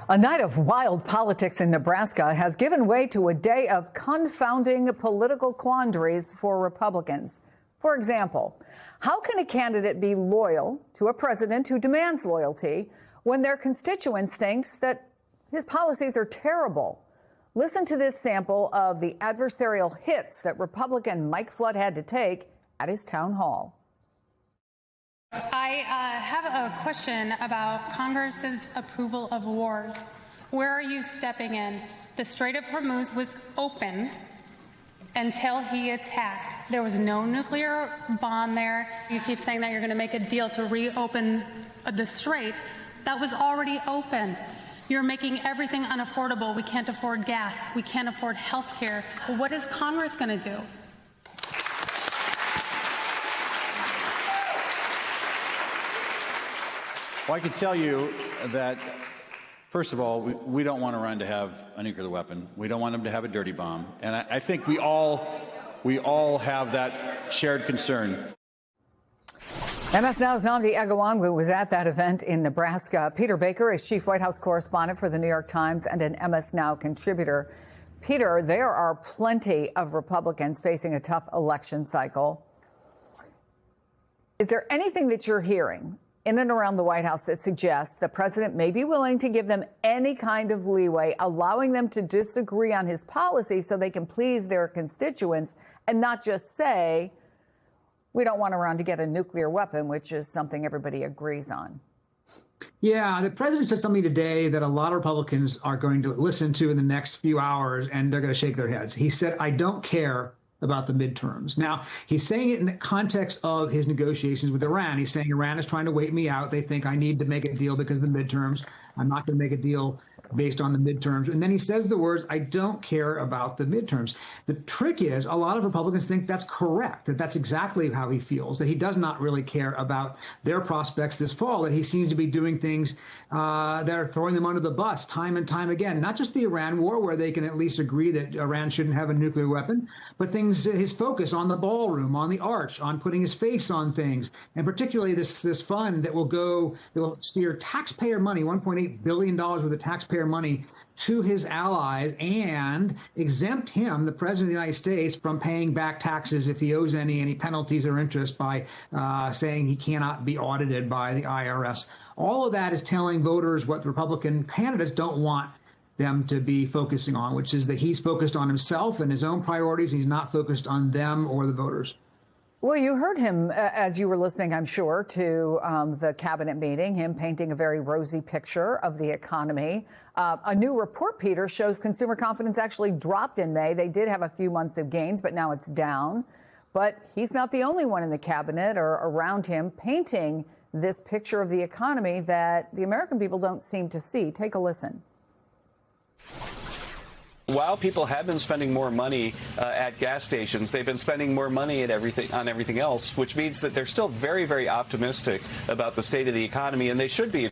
A night of wild politics in Nebraska has given way to a day of confounding political quandaries for Republicans. For example, how can a candidate be loyal to a president who demands loyalty when their constituents thinks that his policies are terrible? Listen to this sample of the adversarial hits that Republican Mike Flood had to take at his town hall. I have a question about Congress's approval of wars. Where are you stepping in? The Strait of Hormuz was open until he attacked. There was no nuclear bomb there. You keep saying that you're going to make a deal to reopen the strait. That was already open. You're making everything unaffordable. We can't afford gas. We can't afford health care. What is Congress going to do? Well, I can tell you that, first of all, we don't want Iran to have a nuclear weapon. We don't want them to have a dirty bomb. And I think we all have that shared concern. MS Now's Nnamdi Egwuonwu was at that event in Nebraska. Peter Baker is chief White House correspondent for the New York Times and an MS Now contributor. Peter, there are plenty of Republicans facing a tough election cycle. Is there anything that you're hearing in and around the White House that suggests the president may be willing to give them any kind of leeway, allowing them to disagree on his policy so they can please their constituents and not just say, we don't want Iran to get a nuclear weapon, which is something everybody agrees on? Yeah, the president said something today that a lot of Republicans are going to listen to in the next few hours, and they're going to shake their heads. He said, I don't care about the midterms. Now, he's saying it in the context of his negotiations with Iran. He's saying Iran is trying to wait me out. They think I need to make a deal because of the midterms. I'm not going to make a deal based on the midterms. And then he says the words, I don't care about the midterms. The trick is a lot of Republicans think that's correct, that that's exactly how he feels, that he does not really care about their prospects this fall, that he seems to be doing things that are throwing them under the bus time and time again. Not just the Iran war, where they can at least agree that Iran shouldn't have a nuclear weapon, but things, his focus on the ballroom, on the arch, on putting his face on things, and particularly this fund that will steer taxpayer money, $1.8 billion worth of taxpayer money to his allies and exempt him, the president of the United States, from paying back taxes if he owes any penalties or interest by saying he cannot be audited by the IRS. All of that is telling voters what the Republican candidates don't want them to be focusing on, which is that he's focused on himself and his own priorities. He's not focused on them or the voters. Well, you heard him as you were listening, I'm sure, to the cabinet meeting, him painting a very rosy picture of the economy. A new report, Peter, shows consumer confidence actually dropped in May. They did have a few months of gains, but now it's down. But he's not the only one in the cabinet or around him painting this picture of the economy that the American people don't seem to see. Take a listen. While people have been spending more money at gas stations, they've been spending more money at everything else, which means that they're still very, very optimistic about the state of the economy, and they should be.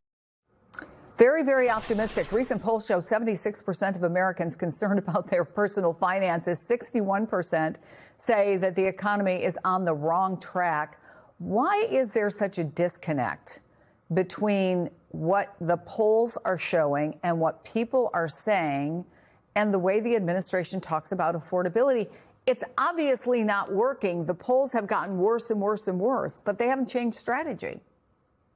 Very, very optimistic. Recent polls show 76% of Americans concerned about their personal finances. 61% say that the economy is on the wrong track. Why is there such a disconnect between what the polls are showing and what people are saying and the way the administration talks about affordability? It's obviously not working. The polls have gotten worse and worse and worse, but they haven't changed strategy.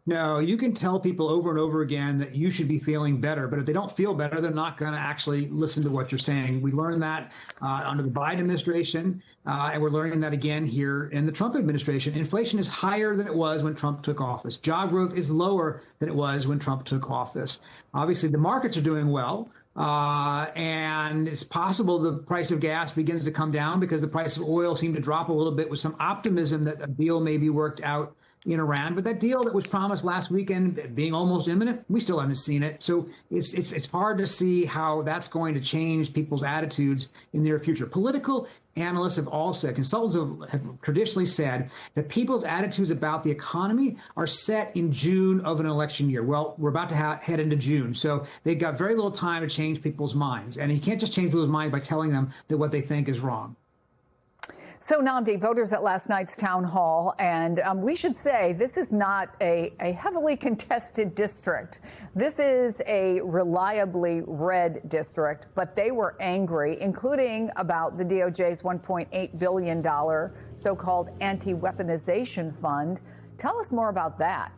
No, you can tell people over and over again that you should be feeling better, but if they don't feel better, they're not going to actually listen to what you're saying. We learned that under the Biden administration, and we're learning that again here in the Trump administration. Inflation is higher than it was when Trump took office. Job growth is lower than it was when Trump took office. Obviously, the markets are doing well. And it's possible the price of gas begins to come down because the price of oil seemed to drop a little bit with some optimism that a deal may be worked out in Iran. But that deal that was promised last weekend being almost imminent, we still haven't seen it. So it's hard to see how that's going to change people's attitudes in the near future. Political analysts have all said, consultants have traditionally said that people's attitudes about the economy are set in June of an election year. Well, we're about to head into June, so they've got very little time to change people's minds. And you can't just change people's minds by telling them that what they think is wrong. So, Nnamdi, voters at last night's town hall, and we should say this is not a heavily contested district. This is a reliably red district, but they were angry, including about the DOJ's $1.8 billion so-called anti-weaponization fund. Tell us more about that.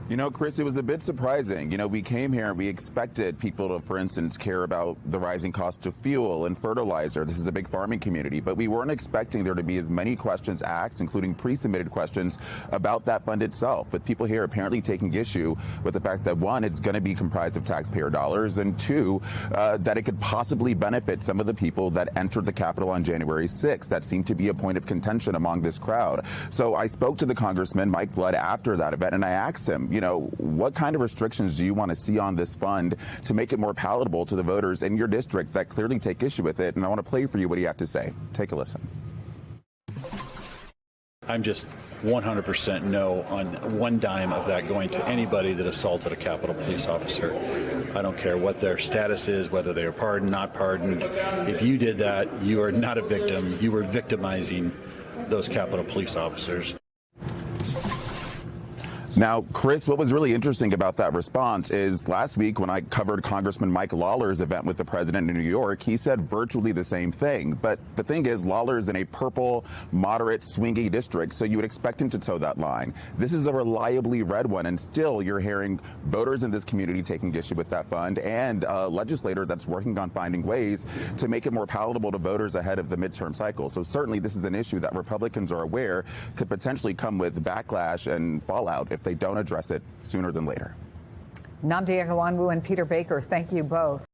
You know, Chris, it was a bit surprising. You know, we came here and we expected people to, for instance, care about the rising cost of fuel and fertilizer. This is a big farming community, but we weren't expecting there to be as many questions asked, including pre-submitted questions about that fund itself, with people here apparently taking issue with the fact that, one, it's going to be comprised of taxpayer dollars, and two, that it could possibly benefit some of the people that entered the Capitol on January 6th. That seemed to be a point of contention among this crowd. So I spoke to the Congressman, Mike Flood, after that event, and I asked him, you know, what kind of restrictions do you want to see on this fund to make it more palatable to the voters in your district that clearly take issue with it? And I want to play for you what he had to say. Take a listen. I'm just 100% no on one dime of that going to anybody that assaulted a Capitol Police officer. I don't care what their status is, whether they are pardoned, not pardoned. If you did that, you are not a victim. You were victimizing those Capitol Police officers. Now, Chris, what was really interesting about that response is last week when I covered Congressman Mike Lawler's event with the president in New York, he said virtually the same thing. But the thing is, Lawler's in a purple, moderate, swingy district, so you would expect him to toe that line. This is a reliably red one, and still you're hearing voters in this community taking issue with that fund and a legislator that's working on finding ways to make it more palatable to voters ahead of the midterm cycle. So certainly this is an issue that Republicans are aware could potentially come with backlash and fallout if they don't address it sooner than later. Nnamdi Egwuonwu and Peter Baker, thank you both.